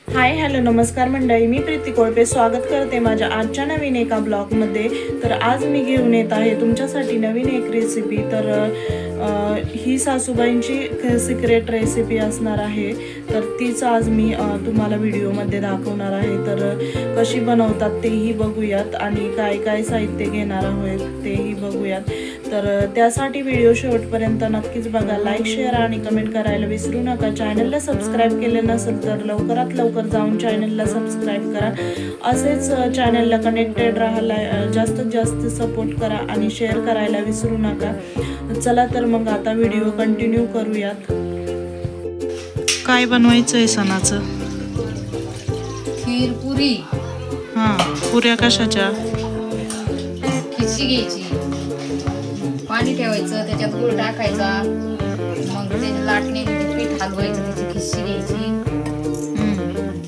Hi hello नमस्कार मंडळी, मी प्रीती कोळपे स्वागत करते माझ्या आजच्या नवीन एका ब्लॉगमध्ये। तर आज मी घेऊन येत आहे तुमच्यासाठी नवीन एक रेसिपी। तर ही सासूबाईंची सिक्रेट रेसिपी असणार आहे, तर तीच आज मी तुम्हाला व्हिडिओमध्ये दाखवणार आहे। तर कशी बनवतात तेही बघूयात आणि काय काय साहित्य घेणार आहोत तेही बघूयात। तर त्यासाठी व्हिडिओ शेवटपर्यंत नक्कीच बघा, लाईक शेअर आणि कमेंट करायला विसरू नका। चॅनलला सबस्क्राईब केले नसेल तर लवकरात लवकर जाऊन चॅनलला सबस्क्राईब करा। असेच चॅनलला कनेक्टेड राहायला जास्तीत जास्त सपोर्ट करा आणि शेअर करायला विसरू नका। चला तर मग आता व्हिडिओ कंटिन्यू करूयात। काय बनवायचं आहे सणाचं? खीर पुरी। पुऱ्या कशाच्या? खिशी घ्यायची, पाणी ठेवायचं, त्याच्यात गूळ टाकायचा, मग त्याच्या लाटणे पीठ हलवायचं, त्याची खिशी घ्यायची,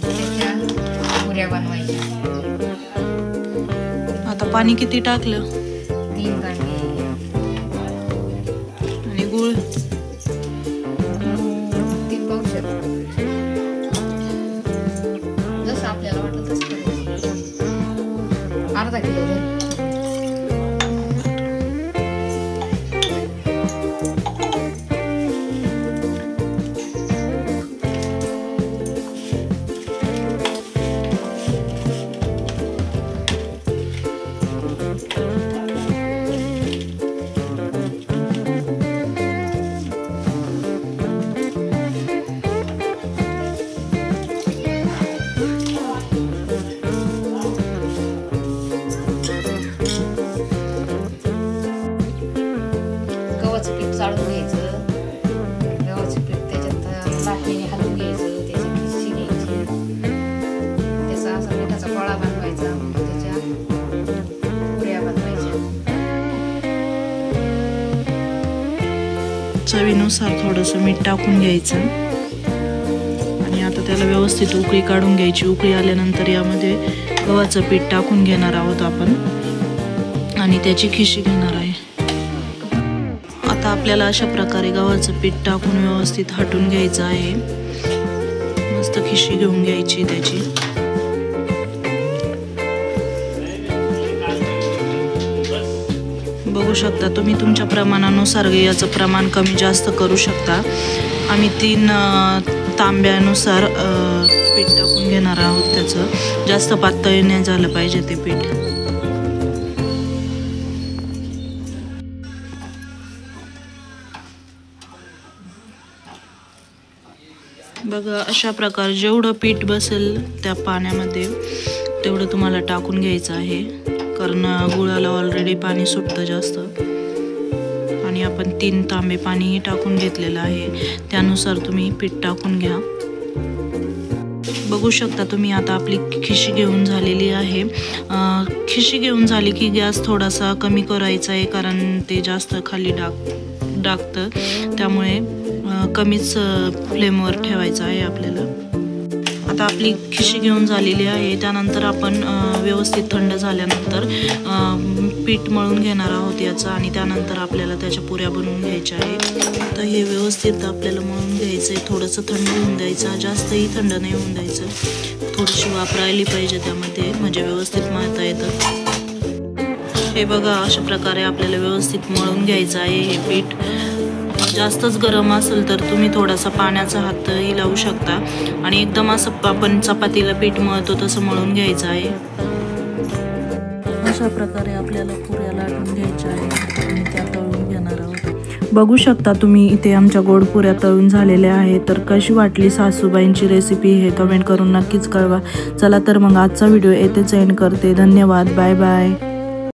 त्याच्या पुऱ्या बनवायच्या। आता पाणी किती टाकलं? 3 कांडे आणि गूळ 3 पावशेर, जसं आपल्याला वाटत तसं करायचं। अर्धा किलो चाळून घ्यायचं, गव्हाचं पीठ त्याच्यात लाटणीने हलवून घ्यायचं, त्याची खिशी घ्यायची, त्याचा असा पिठाचा गोळा बनवायचा, त्याच्या पुऱ्या बनवायच्या। चवीनुसार थोडंसं मीठ टाकून घ्यायचं आणि आता त्याला व्यवस्थित उकळी काढून घ्यायची। उकळी आल्यानंतर यामध्ये गव्हाचं पीठ टाकून घेणार आहोत आपण आणि त्याची खिशी घेणार आहे। आता आपल्याला अशा प्रकारे गव्हाचं पीठ टाकून व्यवस्थित हटून घ्यायचं आहे। मस्त खिशी घेऊन घ्यायची त्याची। बघू शकता तुम्ही तुमच्या प्रमाणानुसार याचं प्रमाण कमी जास्त करू शकता। आम्ही 3 तांब्यानुसार पीठ टाकून घेणार आहोत। त्याचं जास्त पातळ नाही झालं पाहिजे ते पीठ। बघा अशा प्रकारे जेवढं पीठ बसेल त्या पाण्यामध्ये तेवढं तुम्हाला टाकून घ्यायचं आहे, कारण गुळाला ऑलरेडी पाणी सुटतं जास्त आणि आपण 3 तांबे पाणीही टाकून घेतलेलं आहे, त्यानुसार तुम्ही पीठ टाकून घ्या। बघू शकता तुम्ही आता आपली खिशी घेऊन झालेली आहे। खिशी घेऊन झाली की गॅस थोडासा कमी करायचा आहे, कारण ते जास्त खाली डागतं, त्यामुळे कमीच फ्लेमवर ठेवायचं आहे आपल्याला। आता आपली खिशी घेऊन झालेली आहे, त्यानंतर आपण व्यवस्थित थंड झाल्यानंतर पीठ मळून घेणार आहोत याचं आणि त्यानंतर आपल्याला त्याच्या पुऱ्या बनवून घ्यायच्या आहेत। तर हे व्यवस्थित आपल्याला मळून घ्यायचं आहे, थोडंसं थंड होऊन द्यायचं, जास्तही थंड नाही होऊन द्यायचं, थोडीशी वापरायली पाहिजे त्यामध्ये, म्हणजे व्यवस्थित मळता येतं। हे बघा अशा प्रकारे आपल्याला व्यवस्थित मळून घ्यायचं आहे हे पीठ। जास्तच गरम असेल तर तुम्ही थोडासा पाण्याचा हातही लावू शकता आणि एकदम असं आपण चपातीला पीठ मळतो तसं मळून घ्यायचं आहे। अशा प्रकारे आपल्याला पुऱ्या लाटून घ्यायच्या आहेत आणि त्या तळून घेणार आहोत। बघू शकता तुम्ही इथे आमच्या गोड पुऱ्या तळून झालेल्या आहेत। तर कशी वाटली सासूबाईंची रेसिपी हे कमेंट करून नक्कीच कळवा। चला तर मग आजचा व्हिडिओ येथेच एंड करते। धन्यवाद, बाय बाय।